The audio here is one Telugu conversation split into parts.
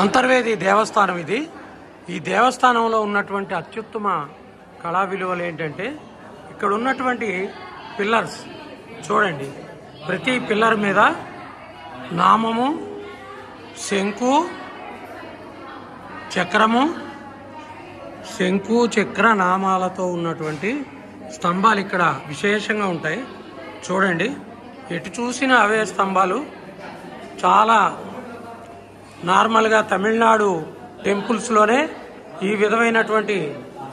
అంతర్వేది దేవస్థానం ఇది. ఈ దేవస్థానంలో ఉన్నటువంటి అత్యుత్తమ కళా విలువలు ఏంటంటే ఇక్కడ ఉన్నటువంటి పిల్లర్స్ చూడండి. ప్రతి పిల్లర్ మీద నామము, శంకు, చక్రము, శంకు చక్ర నామాలతో ఉన్నటువంటి స్తంభాలు ఇక్కడ విశేషంగా ఉంటాయి. చూడండి, ఎటు చూసినా అవే స్తంభాలు. చాలా నార్మల్గా తమిళనాడు టెంపుల్స్లోనే ఈ విధమైనటువంటి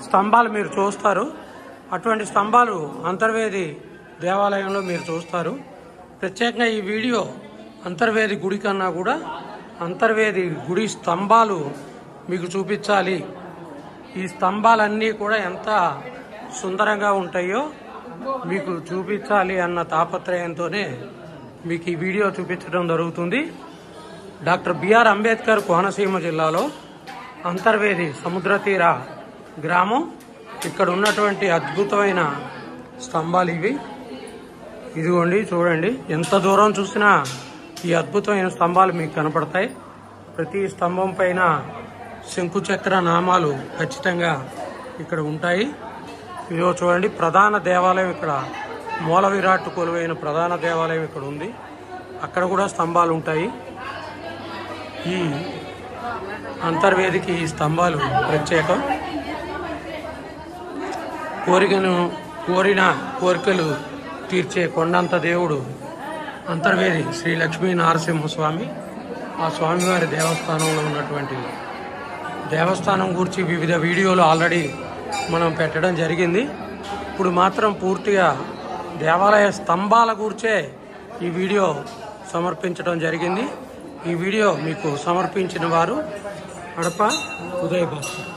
స్తంభాలు మీరు చూస్తారు. అటువంటి స్తంభాలు అంతర్వేది దేవాలయంలో మీరు చూస్తారు. ప్రత్యేకంగా ఈ వీడియో అంతర్వేది గుడి కన్నా కూడా అంతర్వేది గుడి స్తంభాలు మీకు చూపించాలి. ఈ స్తంభాలన్నీ కూడా ఎంత సుందరంగా ఉంటాయో మీకు చూపించాలి అన్న తాపత్రయంతోనే మీకు ఈ వీడియో చూపించడం జరుగుతుంది. డాక్టర్ బిఆర్ అంబేద్కర్ కోనసీమ జిల్లాలో అంతర్వేది సముద్ర తీర గ్రామం. ఇక్కడ ఉన్నటువంటి అద్భుతమైన స్తంభాలు ఇవి. ఇదిగోండి, చూడండి, ఎంత దూరం చూసినా ఈ అద్భుతమైన స్తంభాలు మీకు కనపడతాయి. ప్రతి స్తంభం పైన శంకుచక్ర నామాలు ఖచ్చితంగా ఇక్కడ ఉంటాయి. ఇదిగో చూడండి, ప్రధాన దేవాలయం ఇక్కడ మూల విరాట్ కొలువైన ప్రధాన దేవాలయం ఇక్కడ ఉంది. అక్కడ కూడా స్తంభాలు ఉంటాయి. ఈ అంతర్వేదికి ఈ స్తంభాలు ప్రత్యేకం. కోరిన కోరికలు తీర్చే కొండంత దేవుడు అంతర్వేది శ్రీ లక్ష్మీ నరసింహస్వామి. ఆ స్వామివారి దేవస్థానంలో ఉన్నటువంటి దేవస్థానం గురించి వివిధ వీడియోలు ఆల్రెడీ మనం పెట్టడం జరిగింది. ఇప్పుడు మాత్రం పూర్తిగా దేవాలయ స్తంభాల గురించే ఈ వీడియో సమర్పించడం జరిగింది. ఈ వీడియో మీకు సమర్పించిన వారు అడప ఉదయభాస్కర్.